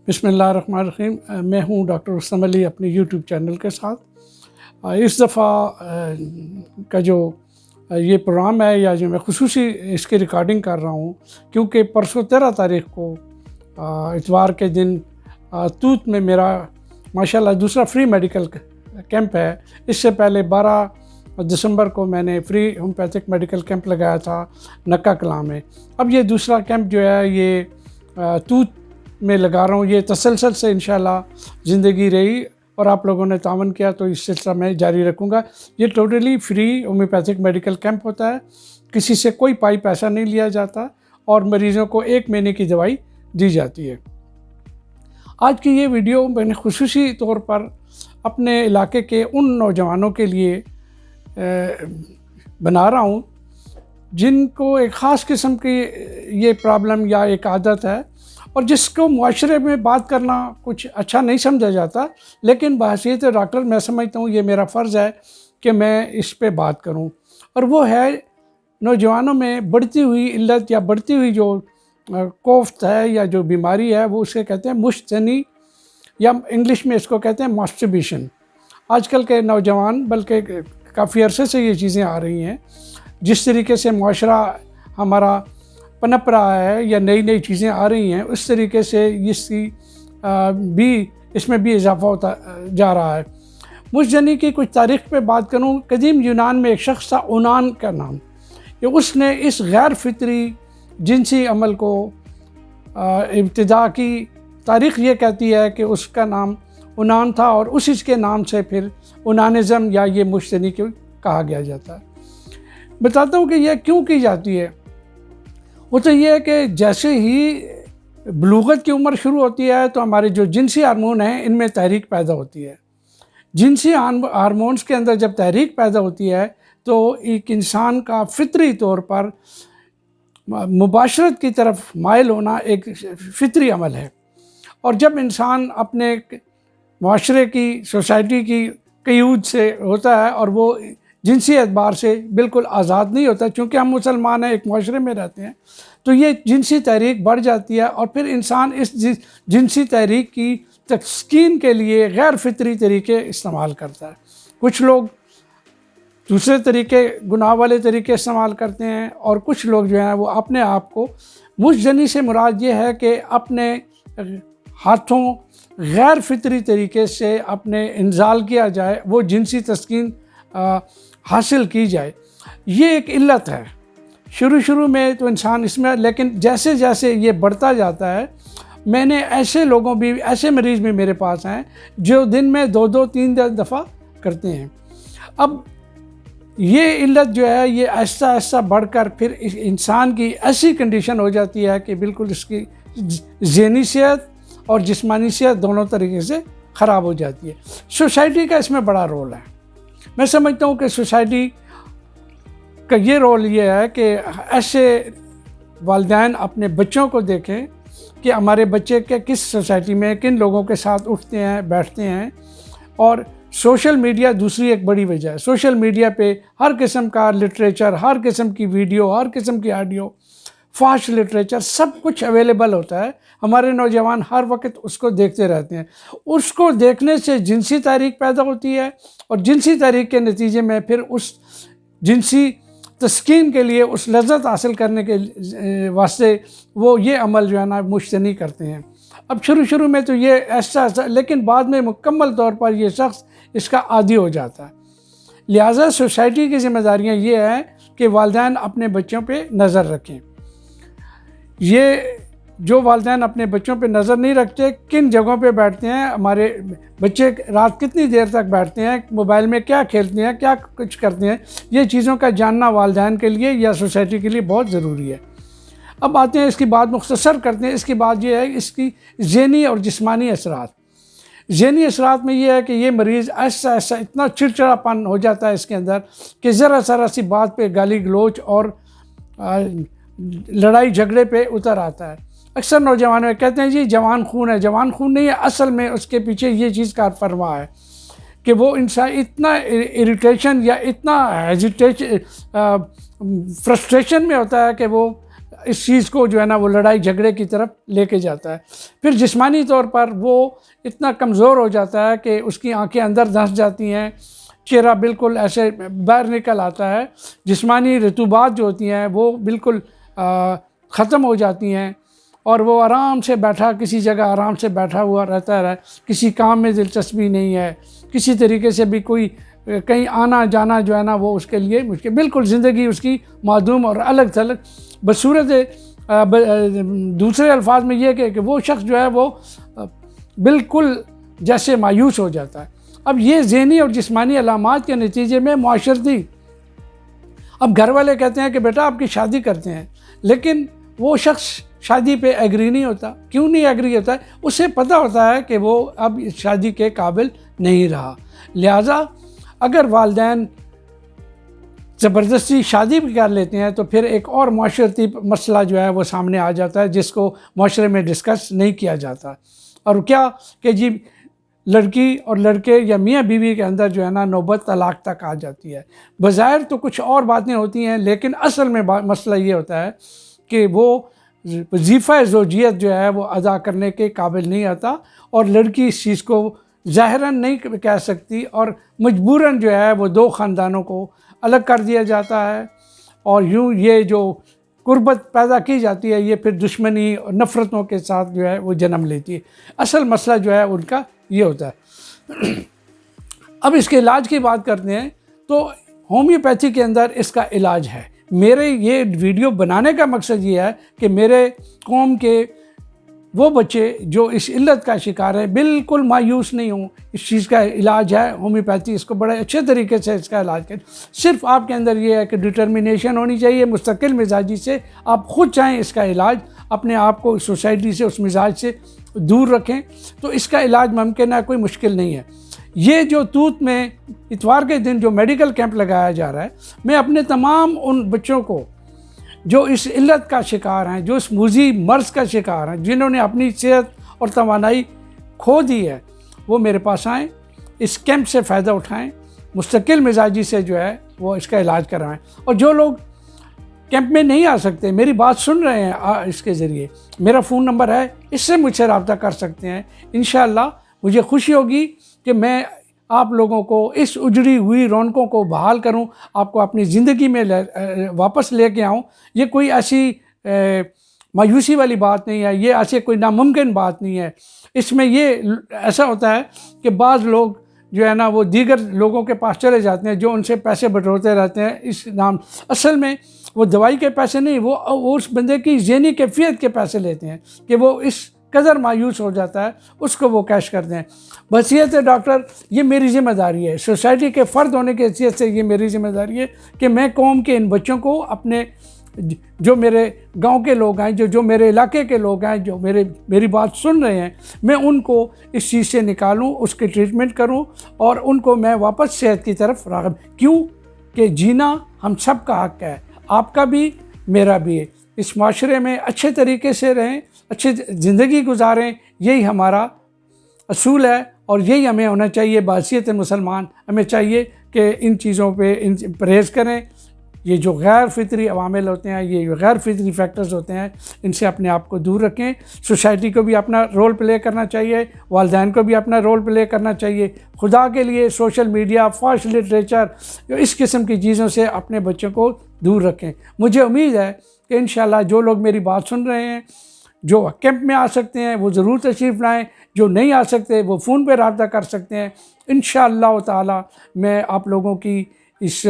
بسم اللہ الرحمن الرحیم۔ میں ہوں ڈاکٹر رستم علی اپنے یوٹیوب چینل کے ساتھ۔ اس دفعہ کا جو یہ پروگرام ہے یا جو میں خصوصی اس کی ریکارڈنگ کر رہا ہوں، کیونکہ پرسوں 13 تاریخ کو اتوار کے دن توت میں میرا ماشاءاللہ دوسرا فری میڈیکل کیمپ ہے۔ اس سے پہلے 12 دسمبر کو میں نے فری ہومیوپیتھک میڈیکل کیمپ لگایا تھا نکا کلاں میں۔ اب یہ دوسرا کیمپ جو ہے یہ توت میں لگا رہا ہوں۔ یہ تسلسل سے انشاءاللہ زندگی رہی اور آپ لوگوں نے تعاون کیا تو اس سلسلہ میں جاری رکھوں گا۔ یہ totally free homeopathic medical camp ہوتا ہے، کسی سے کوئی پائی پیسہ نہیں لیا جاتا اور مریضوں کو 1 مہینے کی دوائی دی جاتی ہے۔ آج کی یہ ویڈیو میں نے خصوصی طور پر اپنے علاقے کے ان نوجوانوں کے لیے بنا رہا ہوں جن کو ایک خاص قسم کی یہ پرابلم یا ایک عادت ہے اور جس کو معاشرے میں بات کرنا کچھ اچھا نہیں سمجھا جاتا، لیکن بحیثیت ڈاکٹر میں سمجھتا ہوں یہ میرا فرض ہے کہ میں اس پہ بات کروں، اور وہ ہے نوجوانوں میں بڑھتی ہوئی علت یا بڑھتی ہوئی جو کوفت ہے یا جو بیماری ہے، وہ اسے کہتے ہیں مشت زنی، یا انگلش میں اس کو کہتے ہیں ماسٹربیشن۔ آج کل کے نوجوان، بلکہ کافی عرصے سے یہ چیزیں آ رہی ہیں، جس طریقے سے معاشرہ ہمارا پنپ رہا ہے یا نئی نئی چیزیں آ رہی ہیں، اس طریقے سے اس میں بھی اضافہ ہوتا جا رہا ہے۔ مشت زنی کی کچھ تاریخ پہ بات کروں۔ قدیم یونان میں ایک شخص تھا اونان کا نام، کہ اس نے اس غیر فطری جنسی عمل کو ابتدا کی تاریخ یہ کہتی ہے کہ اس کا نام اونان تھا، اور اسی کے نام سے پھر اونانزم یا یہ مشت زنی کو کہا گیا جاتا ہے۔ بتاتا ہوں کہ یہ کیوں کی جاتی ہے۔ وہ تو یہ ہے کہ جیسے ہی بلوغت کی عمر شروع ہوتی ہے تو ہمارے جو جنسی ہارمون ہیں ان میں تحریک پیدا ہوتی ہے۔ جنسی ہارمونز کے اندر جب تحریک پیدا ہوتی ہے تو ایک انسان کا فطری طور پر مباشرت کی طرف مائل ہونا ایک فطری عمل ہے، اور جب انسان اپنے معاشرے کی، سوسائٹی کی قیود سے ہوتا ہے اور وہ جنسی اعتبار سے بالکل آزاد نہیں ہوتا، چونکہ ہم مسلمان ہیں، ایک معاشرے میں رہتے ہیں، تو یہ جنسی تحریک بڑھ جاتی ہے، اور پھر انسان اس جنسی تحریک کی تسکین کے لیے غیر فطری طریقے استعمال کرتا ہے۔ کچھ لوگ دوسرے طریقے، گناہ والے طریقے استعمال کرتے ہیں، اور کچھ لوگ جو ہیں وہ اپنے آپ کو، مشت زنی سے مراد یہ ہے کہ اپنے ہاتھوں غیر فطری طریقے سے اپنے انزال کیا جائے، وہ جنسی تسکین حاصل کی جائے۔ یہ ایک علت ہے۔ شروع میں تو انسان اس میں، لیکن جیسے جیسے یہ بڑھتا جاتا ہے، میں نے ایسے مریض بھی میرے پاس ہیں جو دن میں 2-3 دفعہ کرتے ہیں۔ اب یہ علت جو ہے یہ آہستہ آہستہ بڑھ کر پھر انسان کی ایسی کنڈیشن ہو جاتی ہے کہ بالکل اس کی ذہنی صحت اور جسمانی صحت دونوں طریقے سے خراب ہو جاتی ہے۔ سوسائٹی کا اس میں بڑا رول ہے۔ میں سمجھتا ہوں کہ سوسائٹی کا یہ رول یہ ہے کہ ایسے والدین اپنے بچوں کو دیکھیں کہ ہمارے بچے کے کس سوسائٹی میں کن لوگوں کے ساتھ اٹھتے ہیں، بیٹھتے ہیں۔ اور سوشل میڈیا دوسری ایک بڑی وجہ ہے۔ سوشل میڈیا پہ ہر قسم کا لٹریچر، ہر قسم کی ویڈیو، ہر قسم کی آڈیو، فاش لٹریچر، سب کچھ اویلیبل ہوتا ہے۔ ہمارے نوجوان ہر وقت اس کو دیکھتے رہتے ہیں۔ اس کو دیکھنے سے جنسی تحریک پیدا ہوتی ہے، اور جنسی تحریک کے نتیجے میں پھر اس جنسی تسکین کے لیے، اس لذت حاصل کرنے کے واسطے وہ یہ عمل جو ہے نا مشت زنی کرتے ہیں۔ اب شروع میں تو یہ ایسا، لیکن بعد میں مکمل طور پر یہ شخص اس کا عادی ہو جاتا ہے۔ لہٰذا سوسائٹی کی ذمہ داریاں یہ ہیں کہ والدین اپنے بچوں پہ نظر رکھیں۔ یہ جو والدین اپنے بچوں پہ نظر نہیں رکھتے، کن جگہوں پہ بیٹھتے ہیں، ہمارے بچے رات کتنی دیر تک بیٹھتے ہیں، موبائل میں کیا کھیلتے ہیں، کیا کچھ کرتے ہیں، یہ چیزوں کا جاننا والدین کے لیے یا سوسائٹی کے لیے بہت ضروری ہے۔ اب آتے ہیں، اس کی بات مختصر کرتے ہیں۔ اس کی بات یہ ہے اس کی ذہنی اور جسمانی اثرات۔ ذہنی اثرات میں یہ ہے کہ یہ مریض ایسا اتنا چڑچڑاپن ہو جاتا ہے اس کے اندر کہ ذرا سی بات پہ گالی گلوچ اور لڑائی جھگڑے پہ اتر آتا ہے۔ اکثر نوجوانوں میں کہتے ہیں جی جوان خون ہے، جوان خون نہیں ہے، اصل میں اس کے پیچھے یہ چیز کار فرما ہے کہ وہ انسان اتنا اریٹیشن یا اتنا فرسٹریشن میں ہوتا ہے کہ وہ اس چیز کو جو ہے نا وہ لڑائی جھگڑے کی طرف لے کے جاتا ہے. پھر جسمانی طور پر وہ اتنا کمزور ہو جاتا ہے کہ اس کی آنکھیں اندر دھنس جاتی ہیں, چہرہ بالکل ایسے باہر نکل آتا ہے, جسمانی رطوبات جو ہوتی ہیں وہ بالکل ختم ہو جاتی ہیں, اور وہ آرام سے بیٹھا کسی جگہ آرام سے بیٹھا ہوا رہتا ہے, کسی کام میں دلچسپی نہیں ہے, کسی طریقے سے بھی کوئی کہیں آنا جانا جو ہے نا وہ اس کے لیے مشکل, بالکل زندگی اس کی معدوم اور الگ تھلگ بصورت. دوسرے الفاظ میں یہ کہ وہ شخص جو ہے وہ بالکل جیسے مایوس ہو جاتا ہے. اب یہ ذہنی اور جسمانی علامات کے نتیجے میں معاشرتی, اب گھر والے کہتے ہیں کہ بیٹا آپ کی شادی کرتے ہیں, لیکن وہ شخص شادی پہ ایگری نہیں ہوتا. کیوں نہیں ایگری ہوتا ہے؟ اسے پتہ ہوتا ہے کہ وہ اب شادی کے قابل نہیں رہا. لہٰذا اگر والدین زبردستی شادی بھی کر لیتے ہیں تو پھر ایک اور معاشرتی مسئلہ جو ہے وہ سامنے آ جاتا ہے جس کو معاشرے میں ڈسکس نہیں کیا جاتا. اور کیا کہ جی لڑکی اور لڑکے یا میاں بیوی کے اندر جو ہے نا نوبت طلاق تک آ جاتی ہے. بظاہر تو کچھ اور باتیں ہوتی ہیں, لیکن اصل میں مسئلہ یہ ہوتا ہے کہ وہ وظیفہ زوجیت جو ہے وہ ادا کرنے کے قابل نہیں آتا, اور لڑکی اس چیز کو ظاہراً نہیں کہہ سکتی, اور مجبوراً جو ہے وہ دو خاندانوں کو الگ کر دیا جاتا ہے, اور یوں یہ جو قربت پیدا کی جاتی ہے یہ پھر دشمنی اور نفرتوں کے ساتھ جو ہے وہ جنم لیتی ہے. اصل مسئلہ جو ہے ان کا یہ ہوتا ہے. اب اس کے علاج کی بات کرتے ہیں تو ہومیوپیتھی کے اندر اس کا علاج ہے. میرے یہ ویڈیو بنانے کا مقصد یہ ہے کہ میرے قوم کے وہ بچے جو اس علت کا شکار ہیں بالکل مایوس نہیں ہوں. اس چیز کا علاج ہے ہومیوپیتھی, اس کو بڑے اچھے طریقے سے اس کا علاج کریں. صرف آپ کے اندر یہ ہے کہ ڈٹرمنیشن ہونی چاہیے, مستقل مزاجی سے آپ خود چاہیں اس کا علاج, اپنے آپ کو اس سوسائٹی سے اس مزاج سے دور رکھیں تو اس کا علاج ممکن ہے, کوئی مشکل نہیں ہے. یہ جو توت میں اتوار کے دن جو میڈیکل کیمپ لگایا جا رہا ہے, میں اپنے تمام ان بچوں کو جو اس علت کا شکار ہیں, جو اس موذی مرض کا شکار ہیں, جنہوں نے اپنی صحت اور توانائی کھو دی ہے, وہ میرے پاس آئیں, اس کیمپ سے فائدہ اٹھائیں, مستقل مزاجی سے جو ہے وہ اس کا علاج کروائیں. اور جو لوگ کیمپ میں نہیں آ سکتے, میری بات سن رہے ہیں اس کے ذریعے, میرا فون نمبر ہے, اس سے مجھ سے رابطہ کر سکتے ہیں. انشاءاللہ مجھے خوشی ہوگی کہ میں آپ لوگوں کو اس اجڑی ہوئی رونقوں کو بحال کروں, آپ کو اپنی زندگی میں واپس لے کے آؤں. یہ کوئی ایسی مایوسی والی بات نہیں ہے, یہ ایسے کوئی ناممکن بات نہیں ہے. اس میں یہ ایسا ہوتا ہے کہ بعض لوگ جو ہے نا وہ دیگر لوگوں کے پاس چلے جاتے ہیں جو ان سے پیسے بٹورتے رہتے ہیں اس نام, اصل میں وہ دوائی کے پیسے نہیں, وہ اس بندے کی ذہنی کیفیت کے پیسے لیتے ہیں کہ وہ اس قدر مایوس ہو جاتا ہے, اس کو وہ کیش کر دیں. بحیثیت ڈاکٹر یہ میری ذمہ داری ہے, سوسائٹی کے فرد ہونے کی حیثیت سے یہ میری ذمہ داری ہے کہ میں قوم کے ان بچوں کو, اپنے جو میرے گاؤں کے لوگ ہیں, جو میرے علاقے کے لوگ ہیں, جو میری بات سن رہے ہیں, میں ان کو اس چیز سے نکالوں, اس کے ٹریٹمنٹ کروں, اور ان کو میں واپس صحت کی طرف راغب. کیوں کہ جینا ہم سب کا حق ہے, آپ کا بھی میرا بھی ہے. اس معاشرے میں اچھے طریقے سے رہیں, اچھی زندگی گزاریں, یہی ہمارا اصول ہے, اور یہی ہمیں ہونا چاہیے. بحیثیت مسلمان ہمیں چاہیے کہ ان چیزوں پہ پرہیز کریں. یہ جو غیر فطری عوامل ہوتے ہیں, یہ جو غیر فطری فیکٹرز ہوتے ہیں, ان سے اپنے آپ کو دور رکھیں. سوسائٹی کو بھی اپنا رول پلے کرنا چاہیے, والدین کو بھی اپنا رول پلے کرنا چاہیے. خدا کے لیے سوشل میڈیا, فاش لٹریچر, اس قسم کی چیزوں سے اپنے بچوں کو دور رکھیں. مجھے امید ہے کہ انشاءاللہ جو لوگ میری بات سن رہے ہیں, جو کیمپ میں آ سکتے ہیں وہ ضرور تشریف لائیں, جو نہیں آ سکتے وہ فون پہ رابطہ کر سکتے ہیں. انشاءاللہ تعالی میں آپ لوگوں کی اس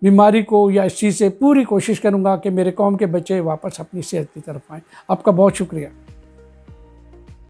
بیماری کو یا اس چیز سے پوری کوشش کروں گا کہ میرے قوم کے بچے واپس اپنی صحت کی طرف آئیں. آپ کا بہت شکریہ.